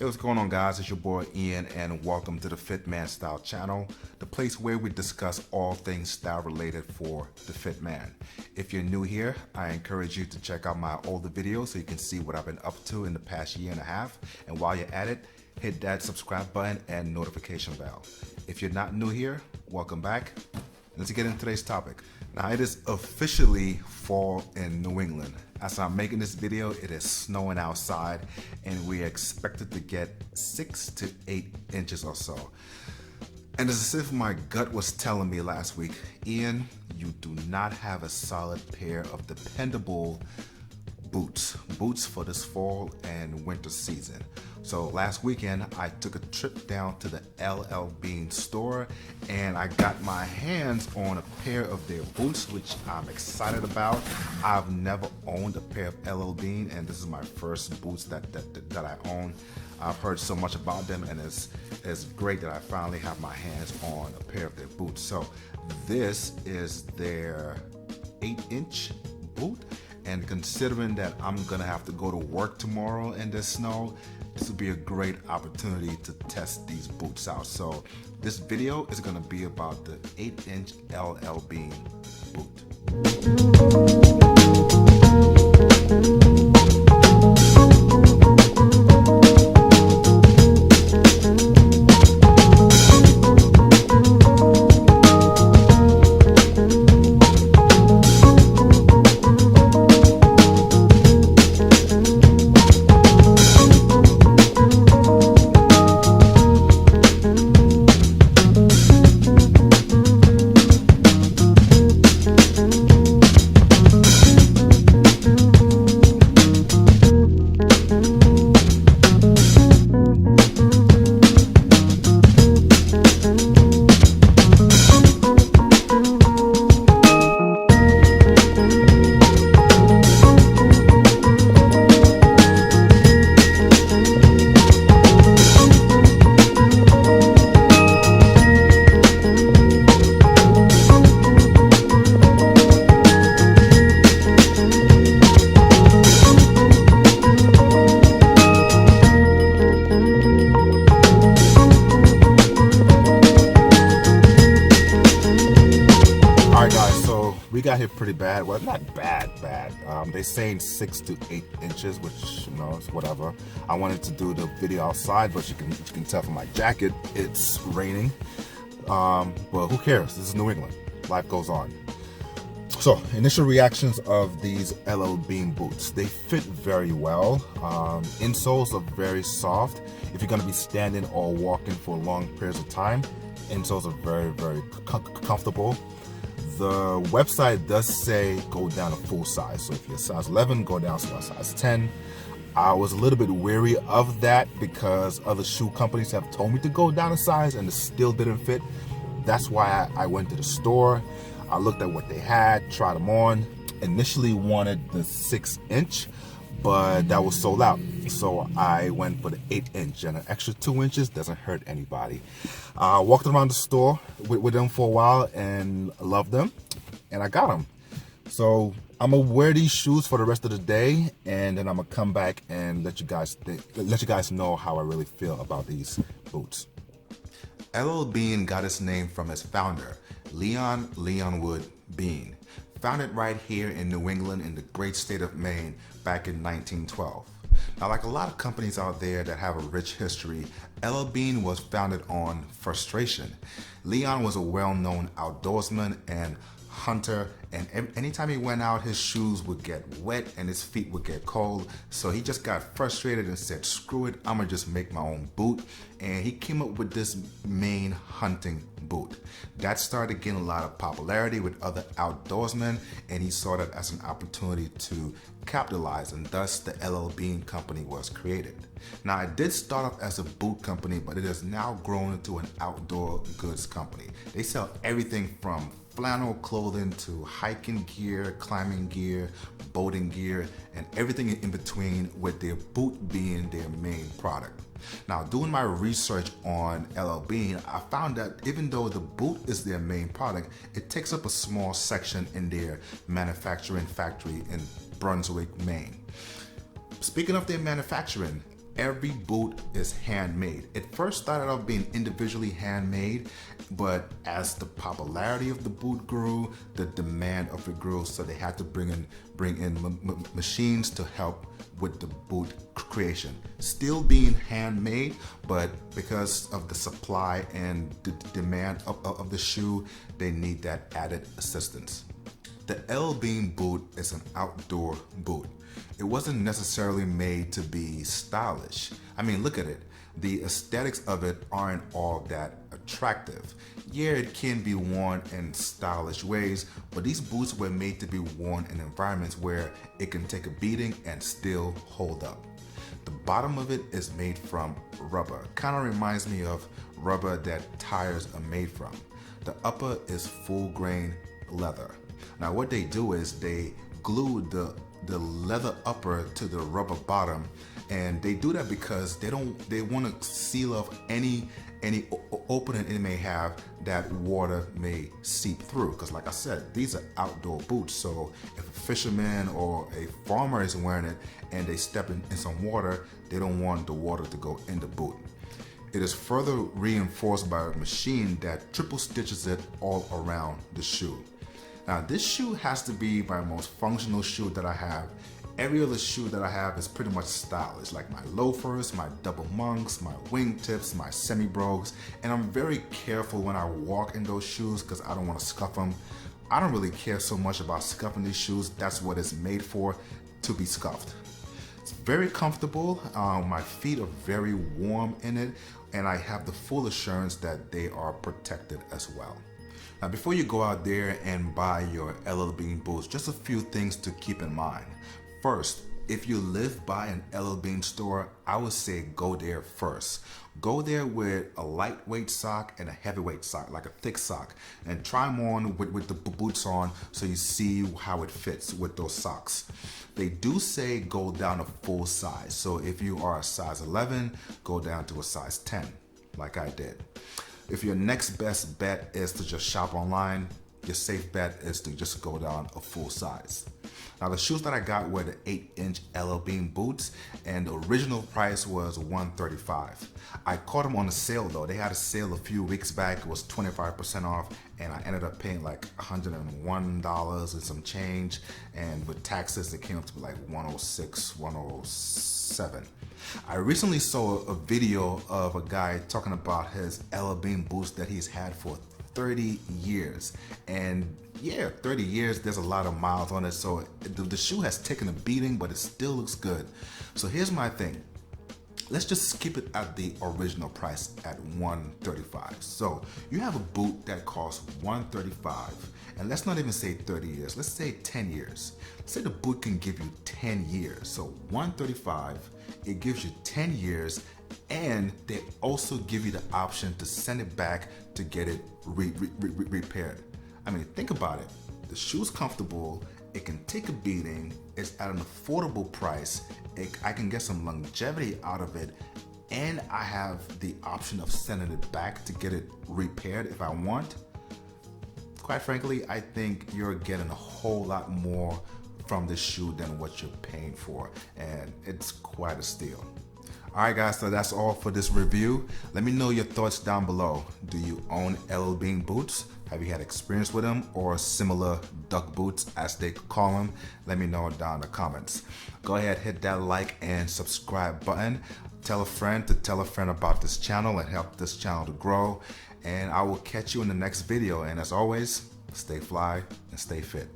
Hey, what's going on, guys? It's your boy Ian, and welcome to the Fit Man Style channel, the place where we discuss all things style related for the fit man. If you're new here, I encourage you to check out my older videos so you can see what I've been up to in the past year and a half. And while you're at it, hit that subscribe button and notification bell. If you're not new here, welcome back. Let's get into today's topic. Now, it is officially fall in New England. As I'm making this video, it is snowing outside and we're expected to get 6 to 8 inches or so. And it's as if my gut was telling me last week, Ian, you do not have a solid pair of dependable boots for this fall and winter season. So last weekend I took a trip down to the LL Bean store and I got my hands on a pair of their boots, which I'm excited about. I've never owned a pair of LL Bean, and this is my first boots that I own. I've heard so much about them, and it's great that I finally have my hands on a pair of their boots. So this is their 8-inch boot. And considering that I'm gonna have to go to work tomorrow in the snow, this would be a great opportunity to test these boots out. So this video is gonna be about the 8-inch LL Bean boot. We got hit pretty bad. Well, not bad. They're saying 6 to 8 inches, which, you know, is whatever. I wanted to do the video outside, but you can tell from my jacket it's raining. But who cares? This is New England. Life goes on. So, initial reactions of these LL Bean boots. They fit very well. Insoles are very soft. If you're going to be standing or walking for long periods of time, insoles are very, very comfortable. The website does say go down a full size. So if you're size 11, go down to a size 10. I was a little bit wary of that because other shoe companies have told me to go down a size and it still didn't fit. That's why I went to the store. I looked at what they had, tried them on. Initially wanted the 6-inch, but that was sold out. So I went for the 8-inch, and an extra 2 inches doesn't hurt anybody. Walked around the store with them for a while and loved them, and I got them. So I'm gonna wear these shoes for the rest of the day, and then I'm gonna come back and let you guys know how I really feel about these boots. LL Bean got its name from its founder, Leon Wood Bean. Founded right here in New England in the great state of Maine back in 1912. Now, like a lot of companies out there that have a rich history, LL Bean was founded on frustration. Leon was a well-known outdoorsman and hunter, and anytime he went out, his shoes would get wet and his feet would get cold. So he just got frustrated and said, screw it, I'm gonna just make my own boot. And he came up with this Maine hunting boot. That started getting a lot of popularity with other outdoorsmen, and he saw that as an opportunity to capitalize, and thus the LL Bean company was created. Now, it did start off as a boot company, but it has now grown into an outdoor goods company. They sell everything from flannel clothing to hiking gear, climbing gear, boating gear, and everything in between, with their boot being their main product. Now, doing my research on LL Bean, I found that even though the boot is their main product, it takes up a small section in their manufacturing factory in Brunswick, Maine. Speaking of their manufacturing, every boot is handmade. It first started off being individually handmade, but as the popularity of the boot grew, the demand of it grew, so they had to bring in machines to help with the boot creation. Still being handmade, but because of the supply and the demand of the shoe, they need that added assistance. The LL Bean boot is an outdoor boot. It wasn't necessarily made to be stylish. I mean, look at it. The aesthetics of it aren't all that attractive. Yeah, it can be worn in stylish ways, but these boots were made to be worn in environments where it can take a beating and still hold up. The bottom of it is made from rubber. Kind of reminds me of rubber that tires are made from. The upper is full grain leather. Now what they do is they glue the leather upper to the rubber bottom, and they do that because they want to seal off any opening it may have that water may seep through. Because like I said, these are outdoor boots, so if a fisherman or a farmer is wearing it and they step in some water, they don't want the water to go in the boot. It is further reinforced by a machine that triple stitches it all around the shoe. Now this shoe has to be my most functional shoe that I have. Every other shoe that I have is pretty much stylish, like my loafers, my double monks, my wingtips, my semi-brogues, and I'm very careful when I walk in those shoes because I don't want to scuff them. I don't really care so much about scuffing these shoes. That's what it's made for, to be scuffed. It's very comfortable. My feet are very warm in it, and I have the full assurance that they are protected as well. Now, before you go out there and buy your LL Bean boots, just a few things to keep in mind. First, if you live by an LL Bean store, I would say go there first. Go there with a lightweight sock and a heavyweight sock, like a thick sock, and try them on with the boots on so you see how it fits with those socks. They do say go down a full size. So if you are a size 11, go down to a size 10, like I did. If your next best bet is to just shop online, your safe bet is to just go down a full size. Now the shoes that I got were the 8-inch LL Bean boots, and the original price was $135. I caught them on a sale though. They had a sale a few weeks back. It was 25% off, and I ended up paying like $101 and some change, and with taxes it came up to like $106, $107. I recently saw a video of a guy talking about his LL Bean boots that he's had for 30 years, and yeah, 30 years, there's a lot of miles on it, so the shoe has taken a beating, but it still looks good. So here's my thing. Let's just keep it at the original price at $135. So you have a boot that costs $135, and let's not even say 30 years. Let's say 10 years. Let's say the boot can give you 10 years. So $135, it gives you 10 years, and they also give you the option to send it back to get it repaired. I mean, think about it. The shoe's comfortable, it can take a beating, it's at an affordable price, I can get some longevity out of it, and I have the option of sending it back to get it repaired if I want. Quite frankly, I think you're getting a whole lot more from this shoe than what you're paying for, and it's quite a steal. Alright guys, so that's all for this review. Let me know your thoughts down below. Do you own LL Bean boots? Have you had experience with them, or similar duck boots as they call them? Let me know down in the comments. Go ahead, hit that like and subscribe button. Tell a friend to tell a friend about this channel and help this channel to grow. And I will catch you in the next video. And as always, stay fly and stay fit.